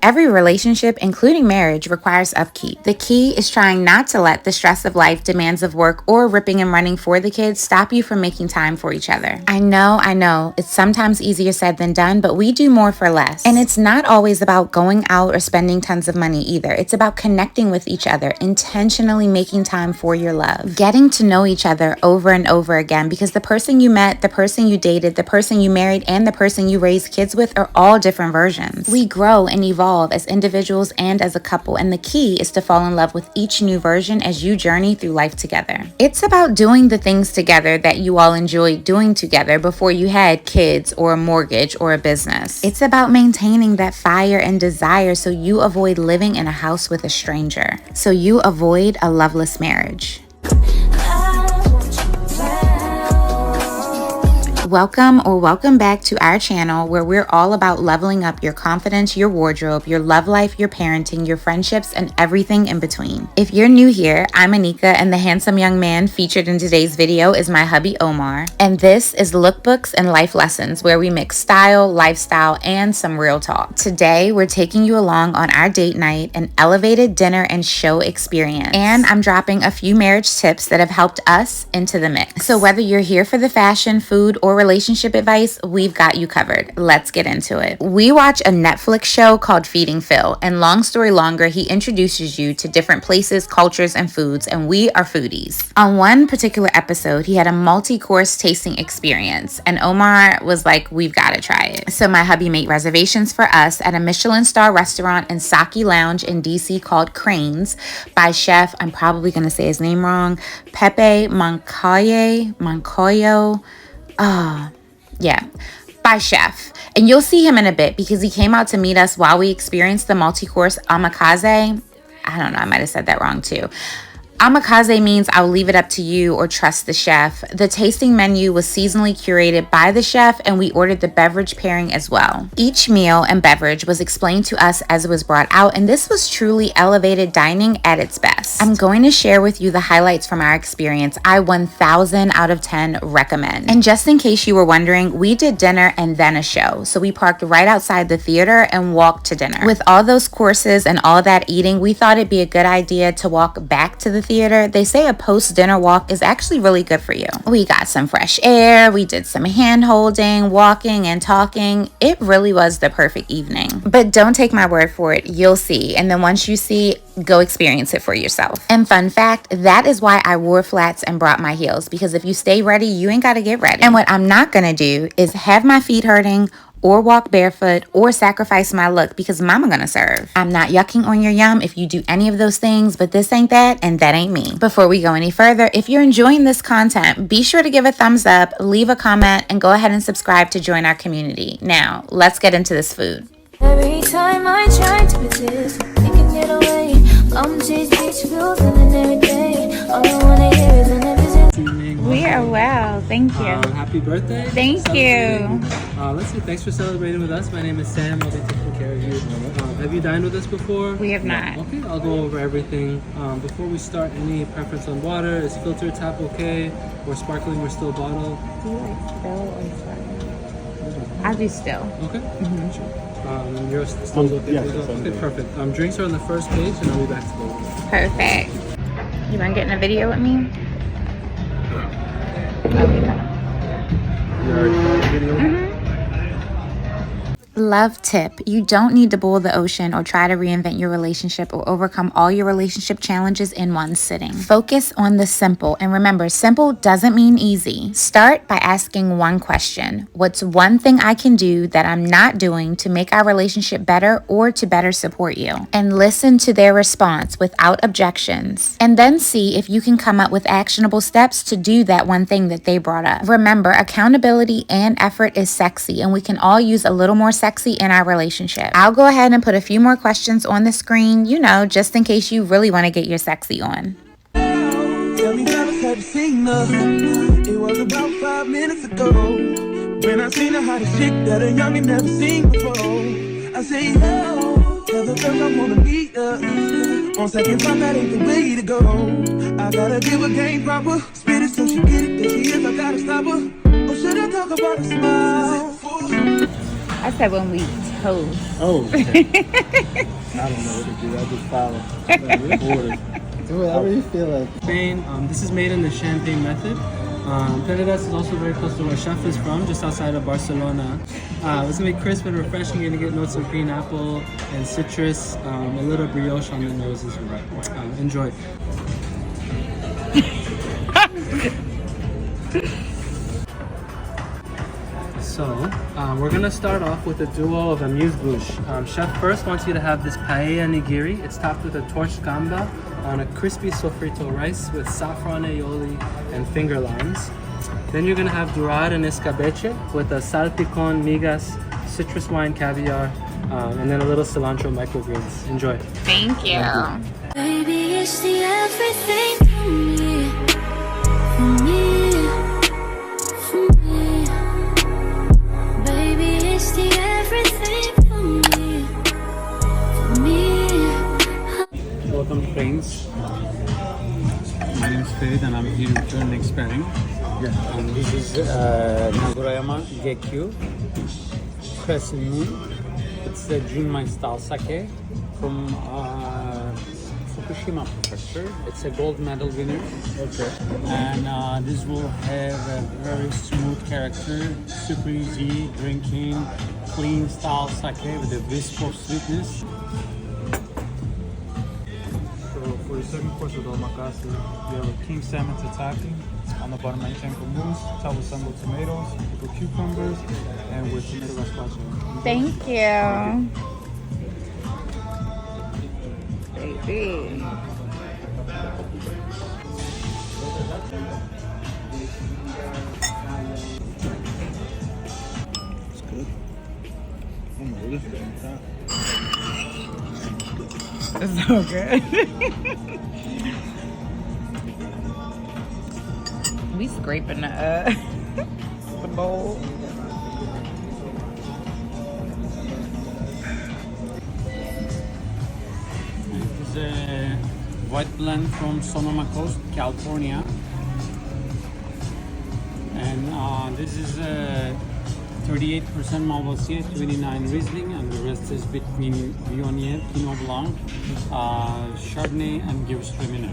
Every relationship, including marriage, requires upkeep. The key is trying not to let the stress of life, demands of work, or ripping and running for the kids stop you from making time for each other. I know, it's sometimes easier said than done, but we do more for less. And it's not always about going out or spending tons of money either. It's about connecting with each other, intentionally making time for your love, getting to know each other over and over again, because the person you met, the person you dated, the person you married, and the person you raised kids with are all different versions. We grow and evolve as individuals and as a couple, and the key is to fall in love with each new version as you journey through life together. It's about doing the things together that you all enjoyed doing together before you had kids or a mortgage or a business. It's about maintaining that fire and desire so you avoid living in a house with a stranger, so you avoid a loveless marriage. Welcome back to our channel, where we're all about leveling up your confidence, your wardrobe, your love life, your parenting, your friendships, and everything in between. If you're new here, I'm Anika, and the handsome young man featured in today's video is my hubby Omar. And this is Lookbooks and Life Lessons, where we mix style, lifestyle, and some real talk. Today, we're taking you along on our date night, an elevated dinner and show experience. And I'm dropping a few marriage tips that have helped us into the mix. So whether you're here for the fashion, food, or relationship advice, we've got you covered. Let's get into it. We watch a Netflix show called Feeding Phil, and long story longer, he introduces you to different places, cultures, and foods, and we are foodies. On one particular episode, he had a multi-course tasting experience, and Omar was like, we've got to try it. So my hubby made reservations for us at a Michelin star restaurant and sake lounge in DC called Cranes by chef, I'm probably going to say his name wrong, Pepe Moncayo. By chef. And you'll see him in a bit because he came out to meet us while we experienced the multi-course omakase. I don't know, I might have said that wrong too. Omakase means I'll leave it up to you or trust the chef. The tasting menu was seasonally curated by the chef, and we ordered the beverage pairing as well. Each meal and beverage was explained to us as it was brought out, and this was truly elevated dining at its best. I'm going to share with you the highlights from our experience. I 1000 out of 10 recommend. And just in case you were wondering, we did dinner and then a show. So we parked right outside the theater and walked to dinner. With all those courses and all that eating, we thought it'd be a good idea to walk back to the theater. They say a post-dinner walk is actually really good for you. We got some fresh air, we did some hand holding, walking, and talking. It really was the perfect evening. But don't take my word for it, you'll see. And then once you see, go experience it for yourself. And fun fact, that is why I wore flats and brought my heels, because if you stay ready, you ain't gotta get ready. And what I'm not gonna do is have my feet hurting or walk barefoot or sacrifice my look, because mama gonna serve. I'm not yucking on your yum if you do any of those things, but this ain't that and that ain't me. Before we go any further, if you're enjoying this content, be sure to give a thumbs up, leave a comment, and go ahead and subscribe to join our community. Now, let's get into this food. Every time I try to resist, we can get away. I'm chasing beach views and every day. All I wanna hear is an evidence. We are well, thank you. Happy birthday. Thank you. Let's see, thanks for celebrating with us. My name is Sam. I'll be taking care of you. Have you dined with us before? We have not. Okay, I'll go over everything. Before we start, any preference on water? Is filter tap okay? Or sparkling or still bottle? Do you like still or sparkling? I'll do still. Okay. Yours still okay? Yes, Okay, perfect. Drinks are on the first page, and I'll be back to go. Perfect. You want to get in a video with me? Love tip. You don't need to boil the ocean or try to reinvent your relationship or overcome all your relationship challenges in one sitting. Focus on the simple. And remember, simple doesn't mean easy. Start by asking one question. What's one thing I can do that I'm not doing to make our relationship better or to better support you? And listen to their response without objections. And then see if you can come up with actionable steps to do that one thing that they brought up. Remember, accountability and effort is sexy, and we can all use a little more sexy in our relationship. I'll go ahead and put a few more questions on the screen, just in case you really want to get your sexy on. Tell me how to have seen her. It was about 5 minutes ago when I seen the hottest chick that a youngin' never seen before. I say, yo, tell the girls I wanna meet her. On second thought, that ain't the way to go. I gotta give her game proper. Spit it so she get it, that she is, I gotta stop her. Or should I talk about a smile? I said when we toast. Oh, okay. I don't know what to do. I just follow. Orders. Dude, I really feel like Spain. This is made in the champagne method. Paredes is also very close to where Chef is from, just outside of Barcelona. It's gonna be crisp and refreshing. You're gonna get notes of green apple and citrus, a little brioche on the nose as well. Enjoy. So, we're gonna start off with a duo of amuse-bouche. Chef first wants you to have this paella nigiri. It's topped with a torched gamba on a crispy sofrito rice with saffron aioli and finger limes. Then you're gonna have dorade and escabeche with a salpicon, migas, citrus wine, caviar, and then a little cilantro microgreens. Enjoy. Thank you. Baby, it's the everything for me, for me, for me. Baby, it's the everything for me, for me. welcome friends. My name is Ferit and I'm here with your next pairing. Yeah. And this is Nagorayama Gekyu Crescent Moon. It's a Junmai style sake from Fukushima prefecture. It's a gold medal winner. Okay. And this will have a very smooth character, super easy drinking, clean style sake with a wisp of sweetness. So for the second course with omakase, we have a king salmon tataki. On the bottom, Manchenko mousse, top with some tomatoes, with cucumbers, and with tomato gazpacho. Thank you. Baby. It's good. Oh my, this is on top. It's so good. We scraping the bowl. It's a white blend from Sonoma Coast, California. And this is 38% Malvasia, 29 Riesling, and the rest is between Viognier, Pinot Blanc, Chardonnay, and Gewürztraminer.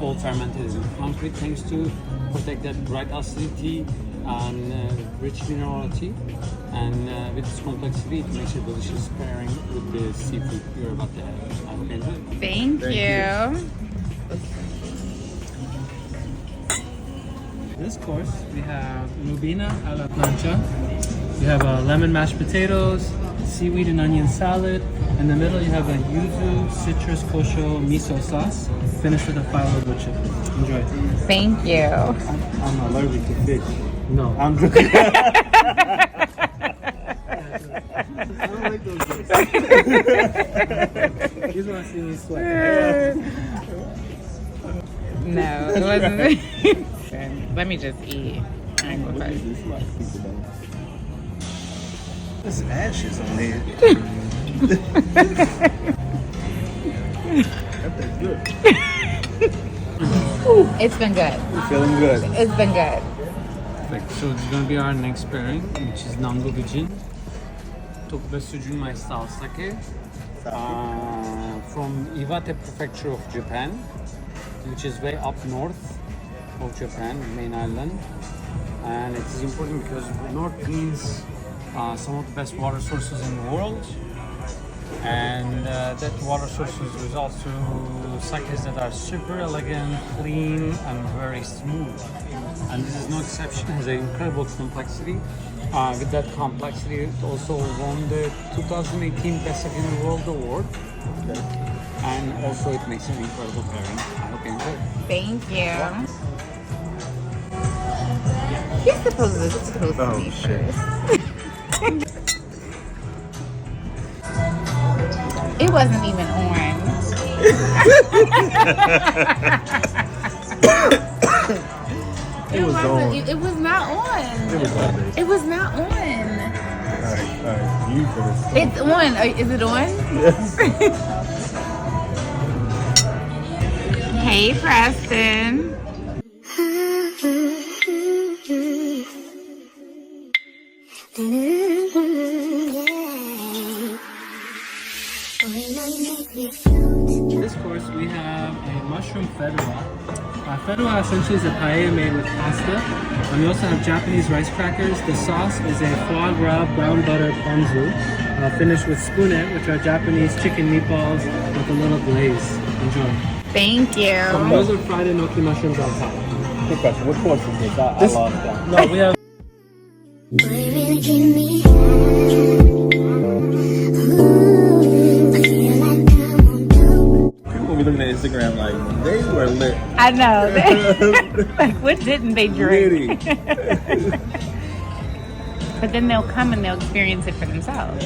All fermented in concrete, thanks to protect that bright acidity and rich minerality. And with its complexity, it makes a delicious pairing with the seafood you're about to have. I hope you enjoy it. Thank you. This course, we have lubina a la plancha. You have lemon mashed potatoes, seaweed and onion salad. In the middle, you have a yuzu, citrus, kosho, miso sauce, finished with a phyllo butcher. Enjoy. Thank you. I'm allergic to fish. No. I'm joking. I don't like those guys. You just want to see me sweat. No, it wasn't. Let me just eat. I ain't gonna fight. There's ashes on there. That's good. It's been good. You're feeling good. It's been good. Perfect. So this is going to be our next pairing, which is Nango Bijin. Tokubesu Junmai style sake from Iwate prefecture of Japan, which is way up north of Japan, main island. And it is important because north means some of the best water sources in the world. And that water sources results to sakes that are super elegant, clean, and very smooth. And this is no exception. It has an incredible complexity. With that complexity, it also won the 2018 Best Sake in the World Award. And also, it makes an incredible pairing. I hope you enjoy it. Thank you. You're supposed to toast these shirts. It wasn't even on. It was on. It was not on. It was on, babe. It was not on. Alright. You first. It's on. Is it on? Yes. Hey, Preston. This course we have a mushroom fedora. Fedora essentially is a paella made with pasta. We also have Japanese rice crackers. The sauce is a foie gras brown butter ponzu, finished with spunet, which are Japanese chicken meatballs with a little glaze. Enjoy. Thank you. Those are fried enoki mushrooms on top. Quick question, what course is this? I lost that. No, we have People be looking at Instagram like they were lit. I know. Like, what didn't they drink? But then they'll come and they'll experience it for themselves.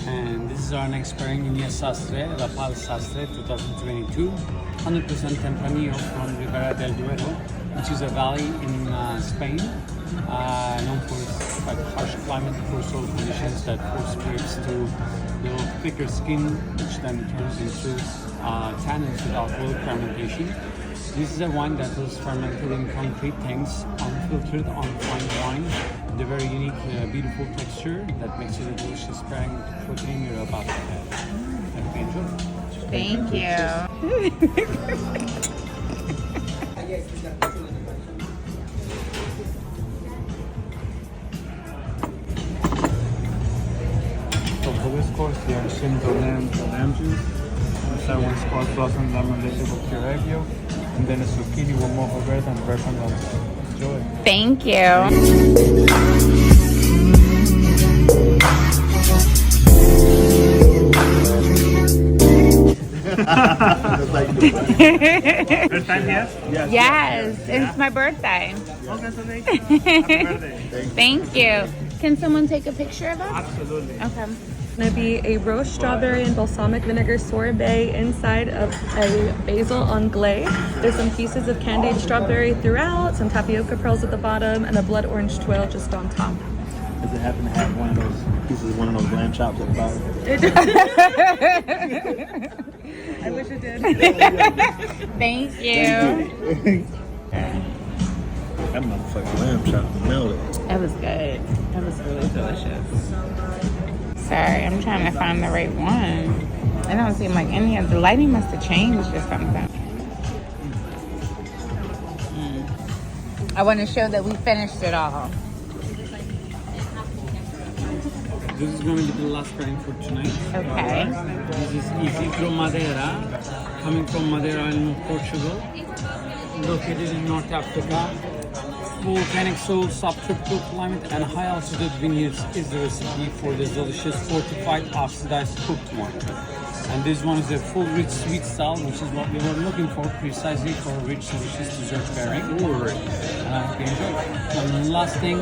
And this is our next pairing in Sastre, Rapal Sastre 2022. 100% Tempranillo from Ribera del Duero, which is a valley in Spain, known for its quite harsh climate, poor soil conditions that force grapes to little thicker skin, which then turns into tannins with alcohol fermentation. This is a wine that was fermented in concrete tanks, unfiltered on fine wine, with a very unique, beautiful texture that makes it a delicious pairing with the protein you're about to have. Hope you enjoy. Thank you. So for this course, we have Shinto lamb, the lamb juice. The second one squash blossom lemon liquid with pure egg yolk. And then a zucchini with mojo verde and breadcrumbs on top. Enjoy. Thank you. First time, yes? Yes, it's my birthday. Thank you. Can someone take a picture of us? Absolutely. Okay. Going to be a roast strawberry and balsamic vinegar sorbet inside of a basil anglaise. There's some pieces of candied strawberry throughout, some tapioca pearls at the bottom, and a blood orange twirl just on top. Does it happen to have one of those pieces of one of those lamb chops at the bottom? I wish it did. Thank you. That motherfucking lamb chop melted. That was good. That was really delicious. Sorry, I'm trying to find the right one. I don't seem like any of the lighting must have changed or something. I want to show that we finished it all. This is going to be the last pairing for tonight. Okay. This is Isidro Madeira, coming from Madeira in Portugal, located in North Africa. Volcanic soil, subtropical climate, and high altitude vineyards is the recipe for this delicious fortified oxidized cooked wine. And this one is a full rich sweet style, which is what we were looking for precisely for a rich delicious dessert pairing. And I hope you enjoy it. And the last thing,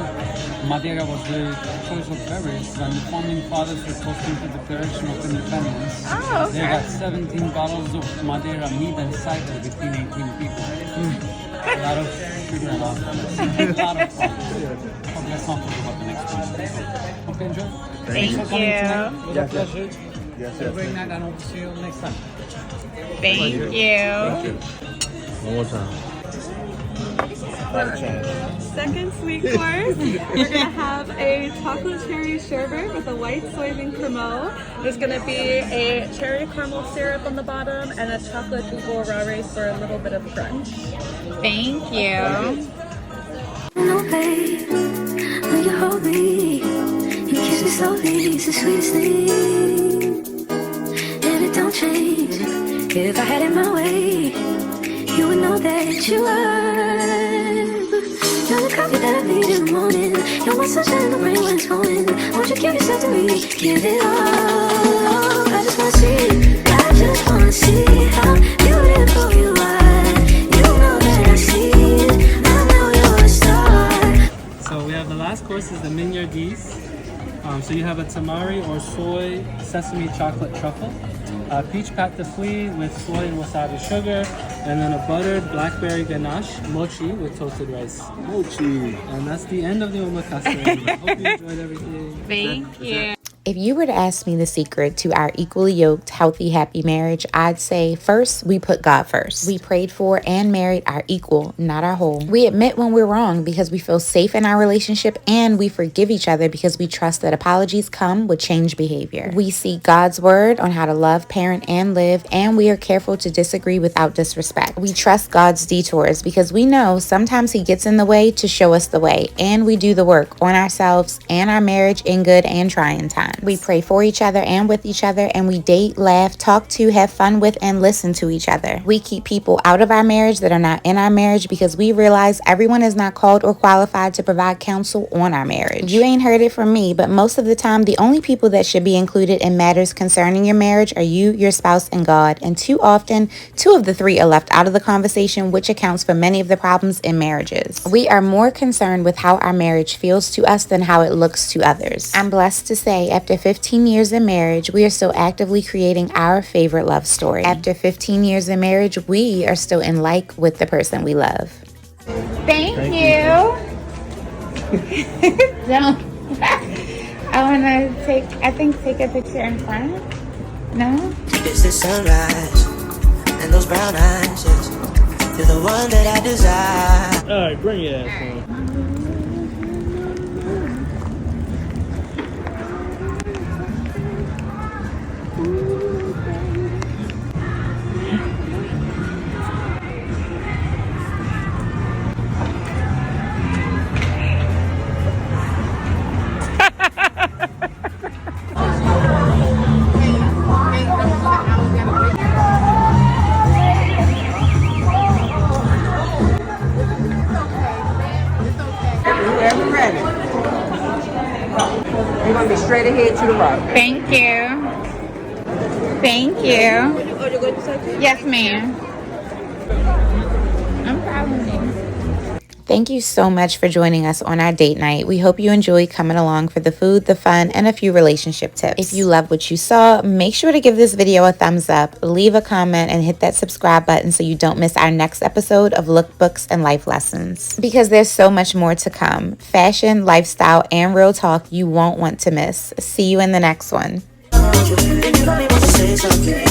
Madeira was the choice of beverage when the founding fathers were toasting to the Declaration of Independence. Oh, okay. They got 17 bottles of Madeira mead and cider between 18 people. A lot of sugar and alcohol. A lot of fun. Okay, let's not talk about the next one. Hope you enjoy. Thank Thanks for coming tonight. It was a Yes, yes. pleasure. Yes, Have a great night and hope to see you next time. Thank you. One more time. Second sweet course, we're going to have a chocolate cherry sherbet with a white soybean cremel. There's going to be a cherry caramel syrup on the bottom and a chocolate bourbon rare for a little bit of crunch. Thank you. No, babe, when you hold me, you kiss me slowly, it's the sweetest thing. And it don't change. If I had it my way, you would know that you are. You're the coffee that I need in the morning. You're my sunshine in the rain when it's pouring. Won't you give yourself to me? Give it all. I just wanna see. I just wanna see how beautiful you are. You know that I see it. I know you're a star. So we have the last course is the mignardise. So you have a tamari or soy sesame chocolate truffle, peach pâte de fruits with soy and wasabi sugar, and then a buttered blackberry ganache mochi with toasted rice. Mochi. And that's the end of the omakase. I hope you enjoyed everything. Thank you. If you were to ask me the secret to our equally yoked, healthy, happy marriage, I'd say first, we put God first. We prayed for and married our equal, not our whole. We admit when we're wrong because we feel safe in our relationship, and we forgive each other because we trust that apologies come with changed behavior. We seek God's word on how to love, parent, and live, and we are careful to disagree without disrespect. We trust God's detours because we know sometimes He gets in the way to show us the way, and we do the work on ourselves and our marriage in good and trying times. We pray for each other and with each other, and we date, laugh, talk to, have fun with, and listen to each other. We keep people out of our marriage that are not in our marriage because we realize everyone is not called or qualified to provide counsel on our marriage. You ain't heard it from me, but most of the time, the only people that should be included in matters concerning your marriage are you, your spouse, and God, and too often, two of the three are left out of the conversation, which accounts for many of the problems in marriages. We are more concerned with how our marriage feels to us than how it looks to others. I'm blessed to say, after 15 years in marriage, we are still actively creating our favorite love story. After 15 years in marriage, we are still in like with the person we love. Thank you. Don't. I want to take a picture in front. No? It's the sunrise and those brown eyes, yes. You're the one that I desire. All right, bring your ass on. You're going to be straight ahead to the right. Thank you. Thank you. Yes, ma'am. I'm proud of you. Thank you so much for joining us on our date night. We hope you enjoy coming along for the food, the fun, and a few relationship tips. If you love what you saw, make sure to give this video a thumbs up, leave a comment, and hit that subscribe button so you don't miss our next episode of Lookbooks and Life Lessons. Because there's so much more to come. Fashion, lifestyle, and real talk you won't want to miss. See you in the next one. You make me want to say something.